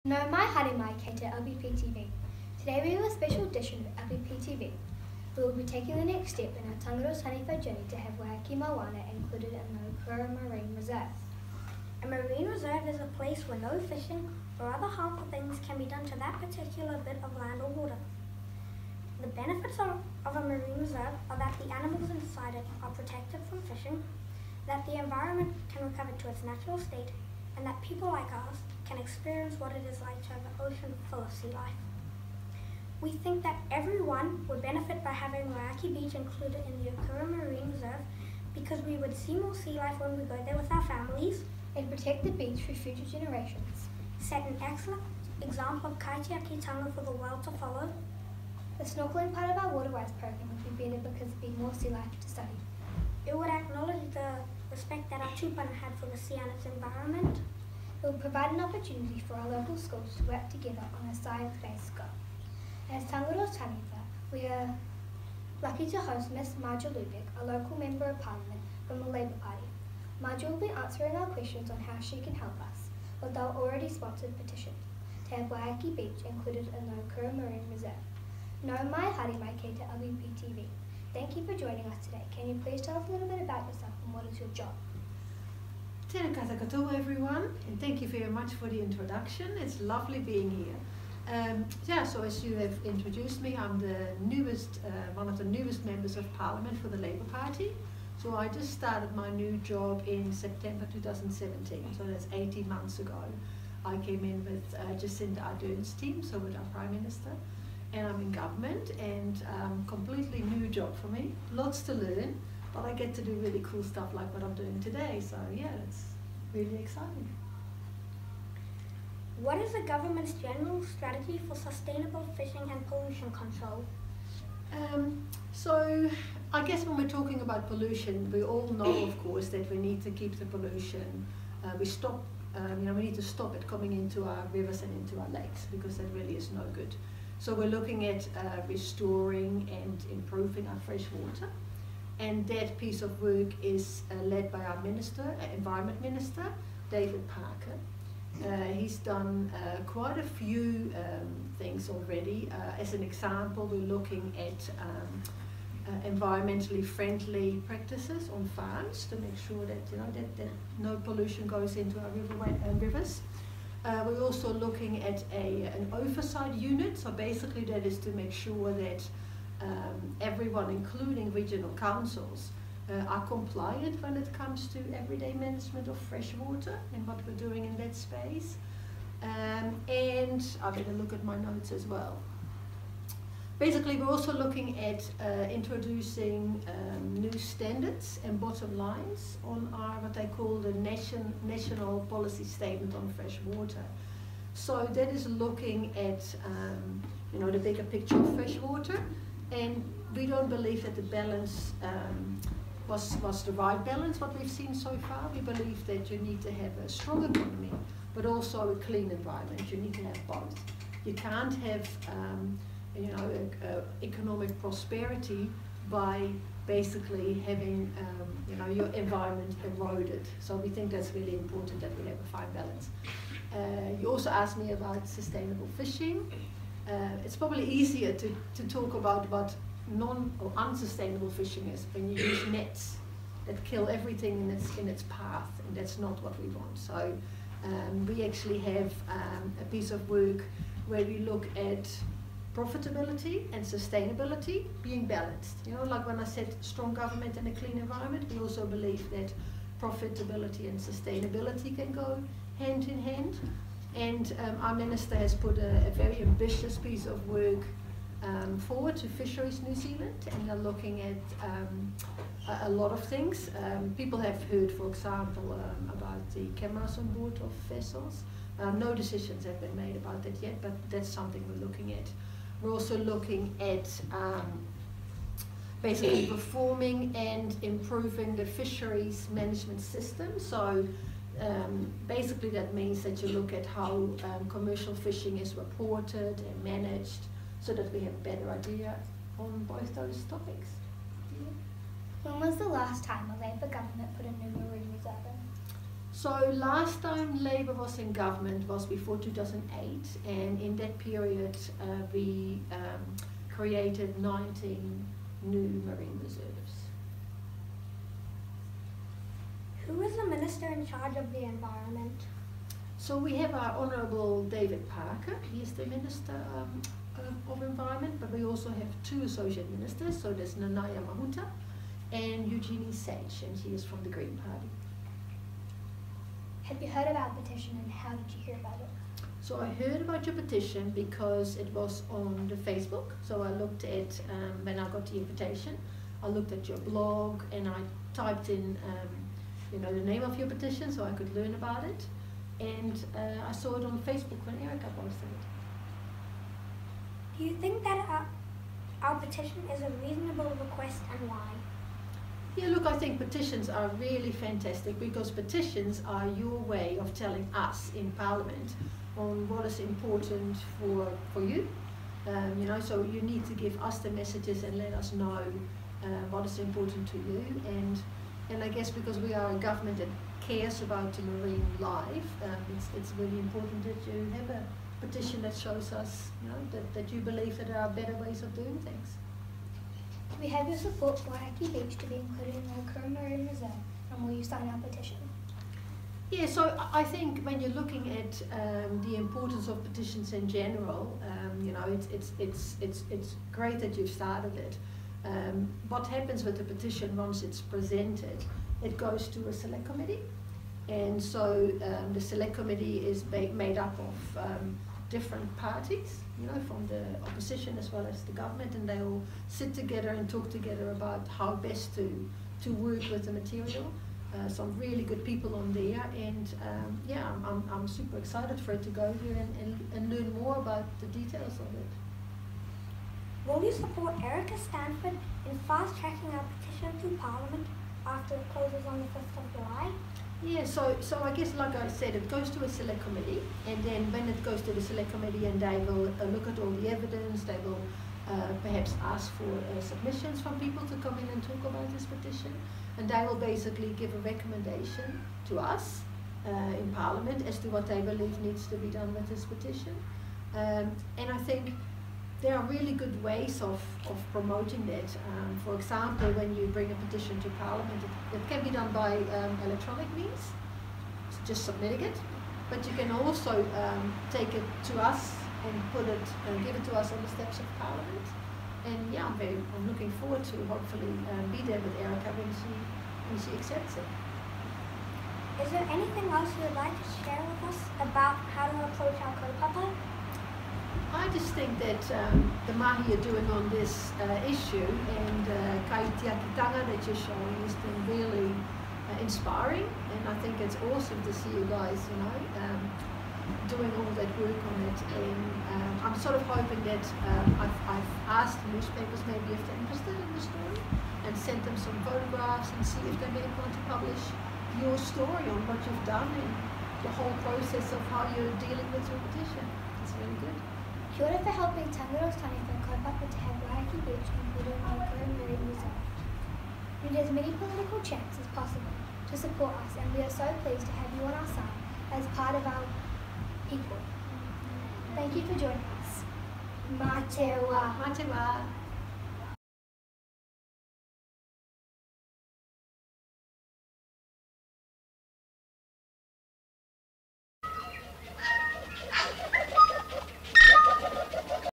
No mai haere mai kei te LBP-TV. Today we have a special edition of LBP-TV. We will be taking the next step in our Tangaroa Taniwha journey to have Waiheke Moana included in the Kura Marine Reserve. A marine reserve is a place where no fishing or other harmful things can be done to that particular bit of land or water. The benefits of a marine reserve are that the animals inside it are protected from fishing, that the environment can recover to its natural state, and that people like us can experience what it is like to have an ocean full of sea life. We think that everyone would benefit by having Waiheke Beach included in the Kura Marine Reserve because we would see more sea life when we go there with our families, And protect the beach for future generations. set an excellent example of kaitiakitanga for the world to follow. The snorkeling part of our waterways program would be better because there would be more sea life to study. It would acknowledge the respect that our tupuna had for the sea and its environment. It will provide an opportunity for our local schools to work together on a science-based goal. As Tangaroa Taniwha, we are lucky to host Miss Marja Lubeck, a local Member of Parliament from the Labour Party. Marja will be answering our questions on how she can help us with our already sponsored petition to have Waiheke Beach included in the Kura Marine Reserve. No mai haere mai kei te LBP-TV. Thank you for joining us today. Can you please tell us a little bit about yourself and what is your job? Tēnā koutou everyone, and thank you very much for the introduction. It's lovely being here. So as you have introduced me, I'm the newest, one of the newest members of Parliament for the Labour Party. So I just started my new job in September 2017, so that's 18 months ago. I came in with Jacinda Ardern's team, so with our Prime Minister, and I'm in government, and completely new job for me. Lots to learn, but I get to do really cool stuff like what I'm doing today, so yeah, it's really exciting. What is the government's general strategy for sustainable fishing and pollution control? So I guess when we're talking about pollution, we all know, of course, that we need to keep the pollution. We need to stop it coming into our rivers and into our lakes because that really is no good. So we're looking at restoring and improving our fresh water, and that piece of work is led by our Environment Minister, David Parker. He's done quite a few things already. As an example, we're looking at environmentally friendly practices on farms to make sure that that no pollution goes into our rivers. We're also looking at an oversight unit. So basically, that is to make sure that everyone, including regional councils, are compliant when it comes to everyday management of fresh water and what we're doing in that space. And I'm going to look at my notes as well. Basically, we're also looking at introducing new standards and bottom lines on our what they call the national policy statement on fresh water. So that is looking at the bigger picture of fresh water, and we don't believe that the balance was the right balance, what we've seen so far. We believe that you need to have a strong economy, but also a clean environment. You need to have both. You can't have economic prosperity by basically having your environment eroded. So we think that's really important that we have a fine balance. You also asked me about sustainable fishing. It's probably easier to talk about what non or unsustainable fishing is when you use nets that kill everything in its path, and that's not what we want. So we actually have a piece of work where we look at profitability and sustainability being balanced. Like when I said strong government and a clean environment, we also believe that profitability and sustainability can go hand in hand. And our minister has put a very ambitious piece of work forward to Fisheries New Zealand, and they're looking at a lot of things. People have heard, for example, about the cameras on board of vessels. No decisions have been made about that yet, but that's something we're looking at. We're also looking at basically reforming and improving the fisheries management system. So basically that means that you look at how commercial fishing is reported and managed, so that we have a better idea on both those topics. When was the last time a Labour government put a new marine reserve in? So last time Labour was in government was before 2008, and in that period we created 19 new marine reserves. Who is the Minister in charge of the environment? So we have our Honourable David Parker, he is the Minister of Environment, but we also have two Associate Ministers, so there's Nanaya Mahuta and Eugenie Sage, and she is from the Green Party. Have you heard about the petition and how did you hear about it? So I heard about your petition because it was on the Facebook, so I looked at, when I got the invitation, I looked at your blog and I typed in you know, the name of your petition so I could learn about it. And I saw it on Facebook when Erica posted it. Do you think that our petition is a reasonable request, and why? Yeah, look, I think petitions are really fantastic because petitions are your way of telling us in Parliament on what is important for you. You know, so you need to give us the messages and let us know what is important to you. And I guess because we are a government that cares about the marine life, it's really important that you have a petition that shows us, you know, that you believe that there are better ways of doing things. Do we have your support for Waiheke Beach to be included in the Kura Marine Reserve, and will you sign our petition? Yeah, so I think when you're looking at the importance of petitions in general, you know, it's great that you've started it. What happens with the petition once it's presented, it goes to a select committee, and so the select committee is made up of different parties, you know, from the opposition as well as the government, and they all sit together and talk together about how best to work with the material. Some really good people on there, and yeah, I'm super excited for it to go here and learn more about the details of it. Will you support Erica Stanford in fast-tracking our petition through Parliament after it closes on the 5th of July? Yeah, so I guess, like I said, it goes to a select committee, and then when it goes to the select committee and they will look at all the evidence, they will perhaps ask for submissions from people to come in and talk about this petition, and they will basically give a recommendation to us in Parliament as to what they believe needs to be done with this petition. And I think there are really good ways of promoting that. For example, when you bring a petition to Parliament, it can be done by electronic means, just submitting it, but you can also take it to us and give it to us on the steps of Parliament. And yeah, I'm looking forward to hopefully be there with Erica when she accepts it. Is there anything else you would like to share with us about how to approach our kaupapa? I just think that the mahi are doing on this issue and kaitiakitanga that you're showing has been really inspiring, and I think it's awesome to see you guys, you know, doing all that work on it. And I'm sort of hoping that I've asked the newspapers maybe if they're interested in the story and sent them some photographs and see if they may want to publish your story on what you've done and the whole process of how you're dealing with your petition. It's really good. Kia ora for helping Tangaroa Taniwha kaupapa to have Waiheke Beach included in the Kura Marine Reserve. We need as many political chants as possible to support us, and we are so pleased to have you on our side as part of our people. Thank you for joining us. Mā te wā. Mā te wā.